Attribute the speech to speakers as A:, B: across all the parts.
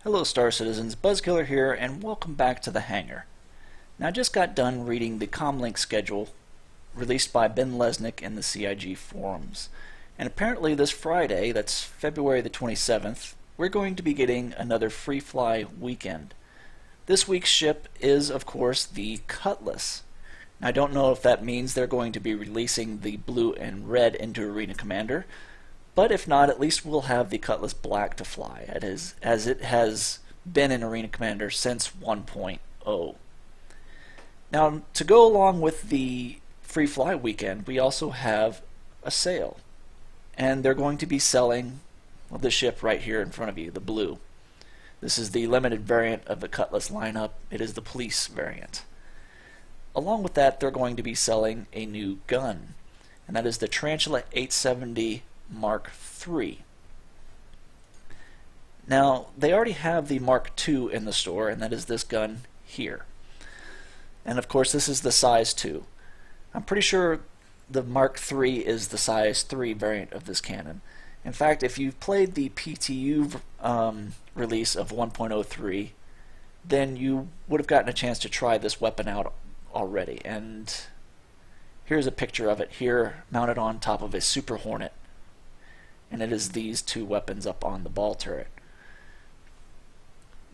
A: Hello Star Citizens, Buzzkiller here, and welcome back to the hangar. Now I just got done reading the Comlink schedule released by Ben Lesnick in the CIG forums. And apparently this Friday, that's February the 27th, we're going to be getting another Freefly Weekend. This week's ship is, of course, the Cutlass. Now, I don't know if that means they're going to be releasing the blue and red into Arena Commander, but if not, at least we'll have the Cutlass Black to fly, as it has been in Arena Commander since 1.0. Now, to go along with the Freefly Weekend, we also have a sale. And they're going to be selling the ship right here in front of you, the blue. This is the limited variant of the Cutlass lineup. It is the police variant. Along with that, they're going to be selling a new gun, and that is the Tarantula 870 Mark III. Now, they already have the Mark II in the store, and that is this gun here. And of course, this is the size 2. I'm pretty sure the Mark III is the size 3 variant of this cannon. In fact, if you've played the PTU release of 1.03, then you would have gotten a chance to try this weapon out already. And here's a picture of it here mounted on top of a Super Hornet. And it is these two weapons up on the ball turret.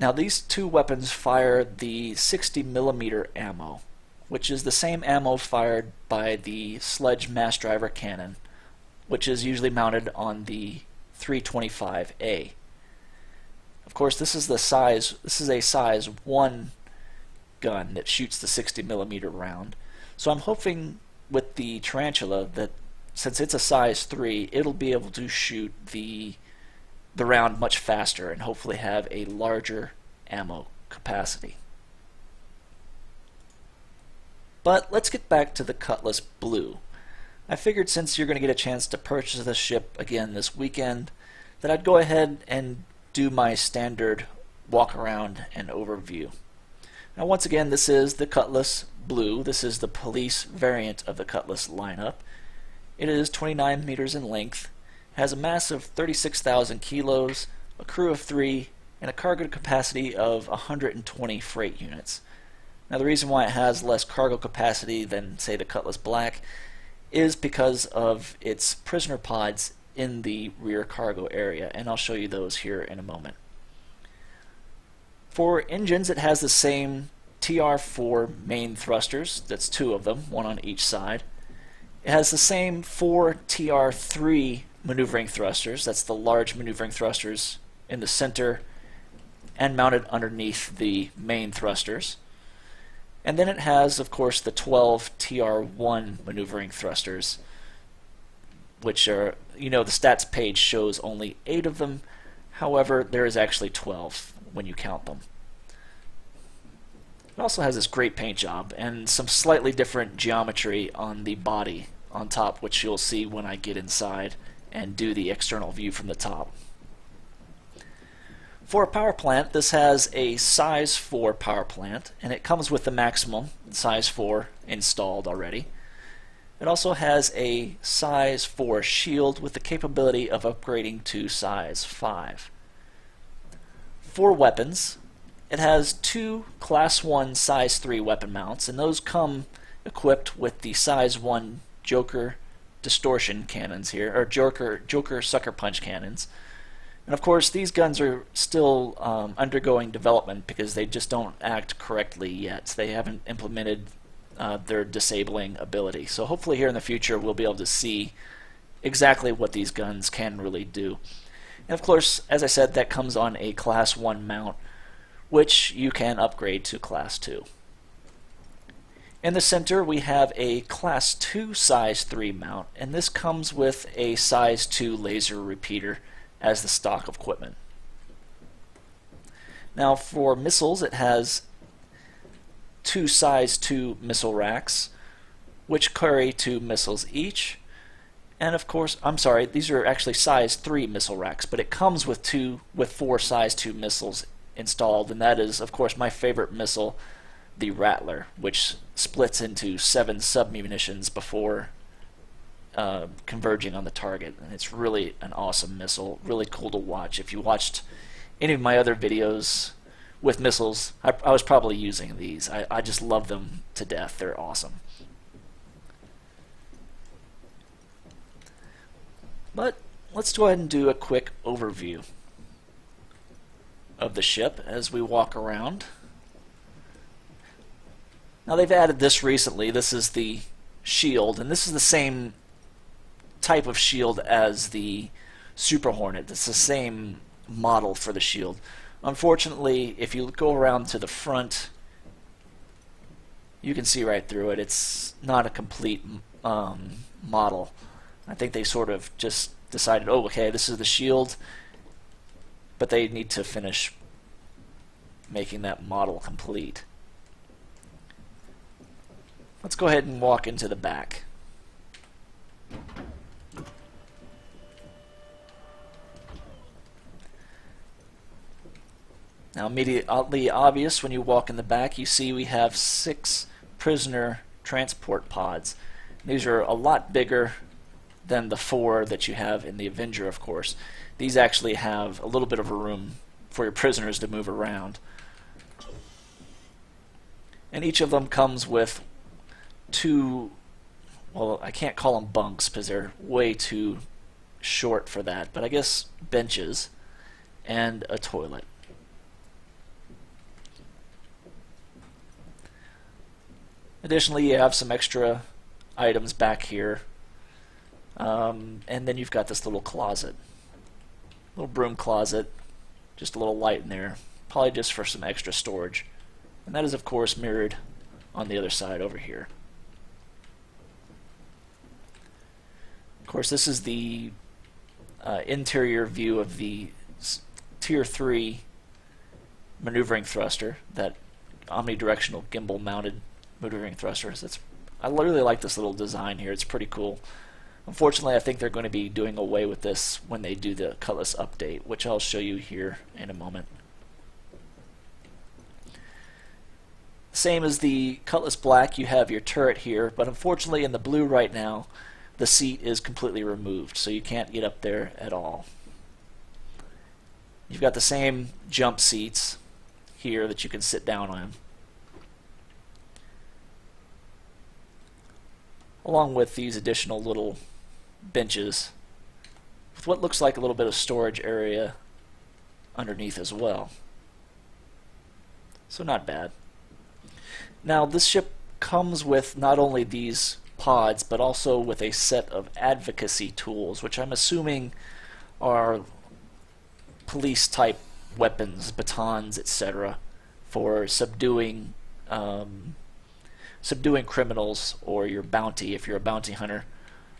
A: Now these two weapons fire the 60mm ammo, which is the same ammo fired by the Sledge Mass Driver cannon, which is usually mounted on the 325A. Of course, this is a size 1 gun that shoots the 60mm round. So I'm hoping with the Tarantula that since it's a size 3, it'll be able to shoot the round much faster and hopefully have a larger ammo capacity. But let's get back to the Cutlass Blue. I figured since you're going to get a chance to purchase this ship again this weekend, that I'd go ahead and do my standard walk around and overview. Now once again, this is the Cutlass Blue. This is the police variant of the Cutlass lineup. It is 29 meters in length, has a mass of 36,000 kilos, a crew of 3, and a cargo capacity of 120 freight units. Now the reason why it has less cargo capacity than, say, the Cutlass Black is because of its prisoner pods in the rear cargo area, and I'll show you those here in a moment. For engines, it has the same TR4 main thrusters, that's 2 of them, 1 on each side. It has the same 4 TR3 maneuvering thrusters, that's the large maneuvering thrusters in the center and mounted underneath the main thrusters. And then it has, of course, the 12 TR1 maneuvering thrusters, which are, the stats page shows only 8 of them. However, there is actually 12 when you count them. It also has this great paint job and some slightly different geometry on the body on top, which you'll see when I get inside and do the external view from the top. For a power plant, this has a size 4 power plant, and it comes with the maximum size 4 installed already. It also has a size 4 shield with the capability of upgrading to size 5. For weapons, it has 2 Class 1 size 3 weapon mounts, and those come equipped with the size 1 Joker distortion cannons here, or Joker sucker punch cannons. And of course, these guns are still undergoing development because they just don't act correctly yet. They haven't implemented their disabling ability. So hopefully here in the future we'll be able to see exactly what these guns can really do. And of course, as I said, that comes on a Class 1 mount, which you can upgrade to Class 2. In the center we have a Class 2 size 3 mount, and this comes with a size 2 laser repeater as the stock equipment. Now for missiles, it has 2 size 2 missile racks, which carry 2 missiles each. And of course, I'm sorry, these are actually size 3 missile racks, but it comes with 4 size 2 missiles installed, and that is, of course, my favorite missile, the Rattler, which splits into 7 sub-munitions before converging on the target. And it's really an awesome missile, really cool to watch. If you watched any of my other videos with missiles, I was probably using these. I just love them to death. They're awesome. But let's go ahead and do a quick overview of the ship as we walk around. Now they've added this recently. This is the shield, and this is the same type of shield as the Super Hornet. It's the same model for the shield. Unfortunately, if you go around to the front, you can see right through it. It's not a complete model. I think they sort of just decided, oh, okay, this is the shield, but they need to finish making that model complete. Let's go ahead and walk into the back. Now, immediately obvious when you walk in the back, you see we have 6 prisoner transport pods. These are a lot bigger than the 4 that you have in the Avenger, of course. These actually have a little bit of a room for your prisoners to move around. And each of them comes with 2, well, I can't call them bunks because they're way too short for that, but I guess benches and a toilet. Additionally, you have some extra items back here. And then you've got this little closet. Little broom closet. Just a little light in there. Probably just for some extra storage. And that is, of course, mirrored on the other side over here. Of course, this is the interior view of the Tier 3 maneuvering thruster, that omnidirectional gimbal mounted maneuvering thruster. I really like this little design here. It's pretty cool. Unfortunately, I think they're going to be doing away with this when they do the Cutlass update, which I'll show you here in a moment. Same as the Cutlass Black, you have your turret here, but unfortunately in the blue right now, the seat is completely removed, so you can't get up there at all. You've got the same jump seats here that you can sit down on, along with these additional little benches with what looks like a little bit of storage area underneath as well. So not bad. Now this ship comes with not only these pods but also with a set of advocacy tools, which I'm assuming are police type weapons, batons, etc., for subduing criminals or your bounty, if you're a bounty hunter,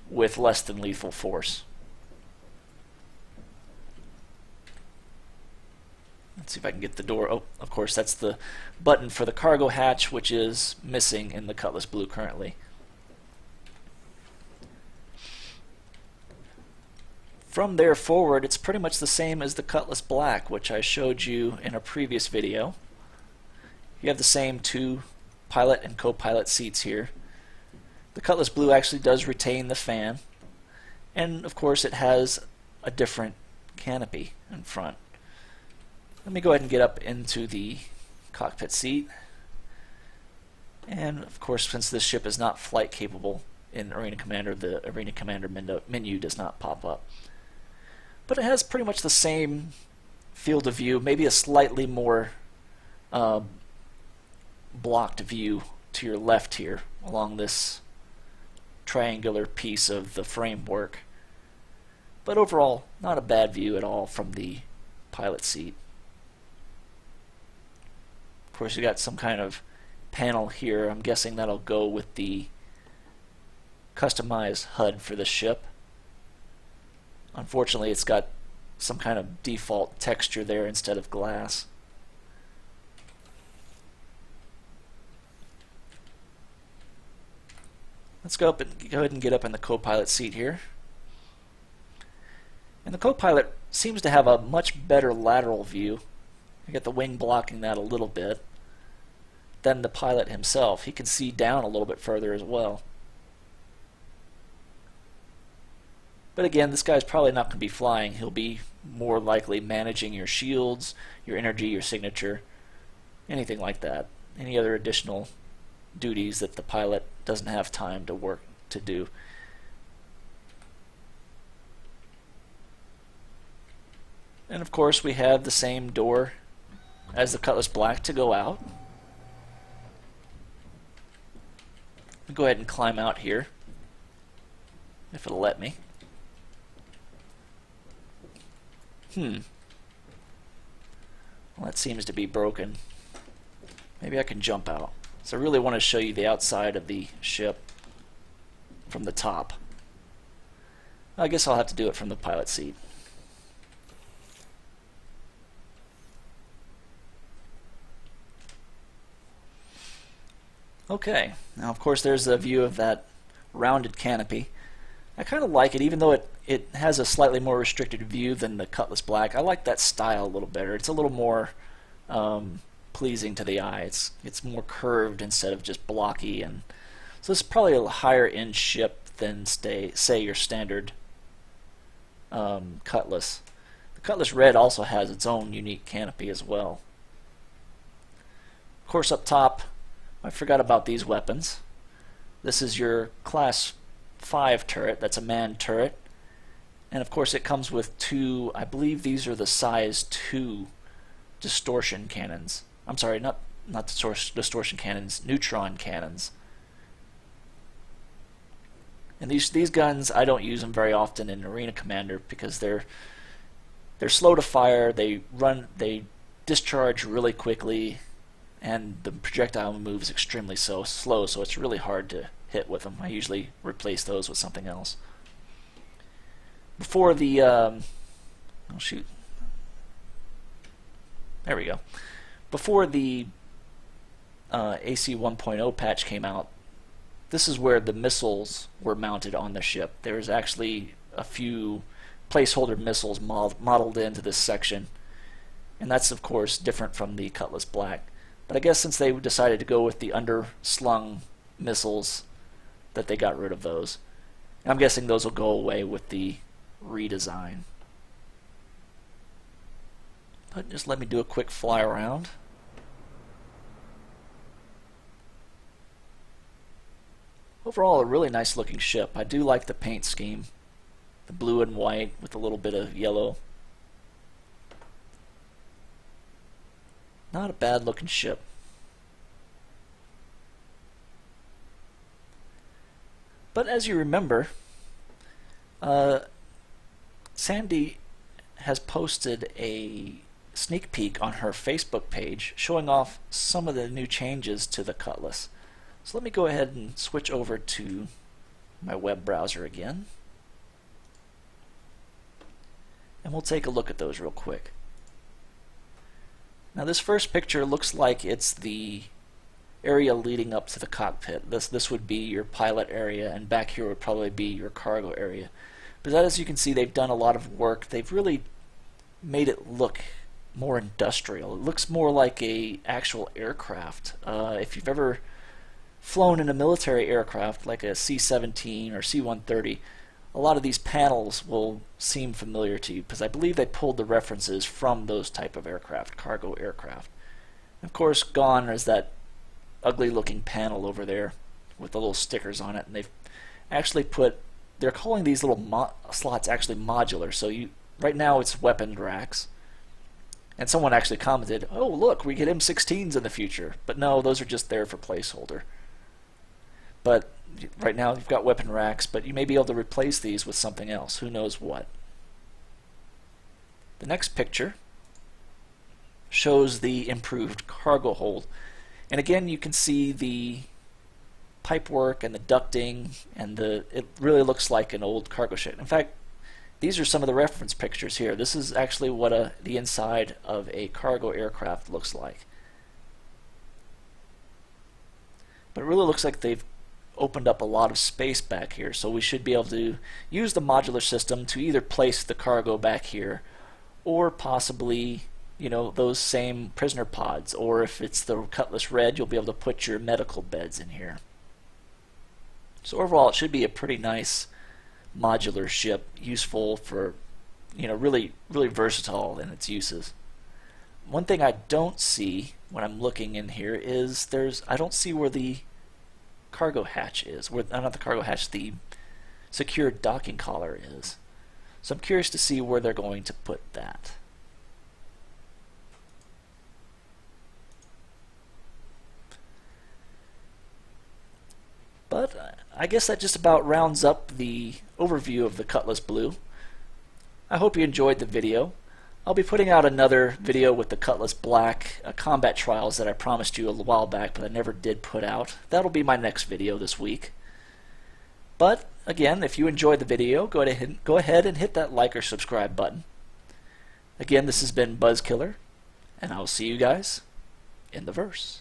A: with less than lethal force. Let's see if I can get the door. Oh, of course, that's the button for the cargo hatch, which is missing in the Cutlass Blue currently. From there forward, it's pretty much the same as the Cutlass Black, which I showed you in a previous video. You have the same 2 pilot and co-pilot seats here. The Cutlass Blue actually does retain the fan, and of course it has a different canopy in front. Let me go ahead and get up into the cockpit seat, and of course, since this ship is not flight capable in Arena Commander, the Arena Commander menu does not pop up. But it has pretty much the same field of view, maybe a slightly more blocked view to your left here along this triangular piece of the framework. But overall, not a bad view at all from the pilot seat. Of course, you got some kind of panel here. I'm guessing that'll go with the customized HUD for the ship. Unfortunately, it's got some kind of default texture there instead of glass. Let's go ahead and get up in the co-pilot seat here. And the co-pilot seems to have a much better lateral view. You get the wing blocking that a little bit than the pilot himself. He can see down a little bit further as well. But again, this guy's probably not going to be flying. He'll be more likely managing your shields, your energy, your signature, anything like that. Any other additional duties that the pilot doesn't have time to do. And of course we have the same door as the Cutlass Black to go out. I'll go ahead and climb out here, if it'll let me. Well, that seems to be broken. Maybe I can jump out. So I really want to show you the outside of the ship from the top. I guess I'll have to do it from the pilot seat. Okay, now of course there's a view of that rounded canopy. I kind of like it, even though it has a slightly more restricted view than the Cutlass Black. I like that style a little better. It's a little more pleasing to the eye. It's more curved instead of just blocky, and so it's probably a higher end ship than say your standard Cutlass. The Cutlass Red also has its own unique canopy as well. Of course, up top, I forgot about these weapons. This is your Class 5 turret. That's a manned turret. And of course it comes with two, I believe these are the size 2 distortion cannons. I'm sorry, not distortion cannons, neutron cannons. And these guns, I don't use them very often in Arena Commander because they're slow to fire, they discharge really quickly, and the projectile moves extremely slow, so it's really hard to hit with them. I usually replace those with something else. Before the oh shoot, there we go. Before the AC 1.0 patch came out, this is where the missiles were mounted on the ship. There's actually a few placeholder missiles modeled into this section, and that's of course different from the Cutlass Black. But I guess since they decided to go with the underslung missiles, that they got rid of those. And I'm guessing those will go away with the redesign. But just let me do a quick fly around. Overall, a really nice looking ship. I do like the paint scheme. The blue and white with a little bit of yellow. Not a bad looking ship. But as you remember, Sandy has posted a sneak peek on her Facebook page showing off some of the new changes to the Cutlass. So let me go ahead and switch over to my web browser again. And we'll take a look at those real quick. Now this first picture looks like it's the area leading up to the cockpit. This would be your pilot area, and back here would probably be your cargo area. But as you can see, they've done a lot of work. They've really made it look more industrial. It looks more like a actual aircraft. If you've ever flown in a military aircraft like a C-17 or C-130, a lot of these panels will seem familiar to you because I believe they pulled the references from those type of aircraft, cargo aircraft. And of course, gone is that ugly looking panel over there with the little stickers on it, and they've actually they're calling these little slots actually modular. So right now it's weapon racks, and someone actually commented, oh look, we get M16s in the future, but no, those are just there for placeholder. But right now you've got weapon racks, but you may be able to replace these with something else, who knows what. The next picture shows the improved cargo hold. And again, you can see the pipework and the ducting, and it really looks like an old cargo ship. In fact, these are some of the reference pictures here. This is actually what the inside of a cargo aircraft looks like. But it really looks like they've opened up a lot of space back here, so we should be able to use the modular system to either place the cargo back here, or possibly, you know, those same prisoner pods, or if it's the Cutlass Red, you'll be able to put your medical beds in here. So overall, it should be a pretty nice modular ship, useful for, really versatile in its uses. One thing I don't see when I'm looking in here is I don't see where the cargo hatch is. Not the cargo hatch, the secured docking collar is. So I'm curious to see where they're going to put that. But I guess that just about rounds up the overview of the Cutlass Blue. I hope you enjoyed the video. I'll be putting out another video with the Cutlass Black combat trials that I promised you a while back, but I never did put out. That'll be my next video this week. But again, if you enjoyed the video, go ahead and hit that like or subscribe button. Again, this has been Buzzkiller, and I will see you guys in the verse.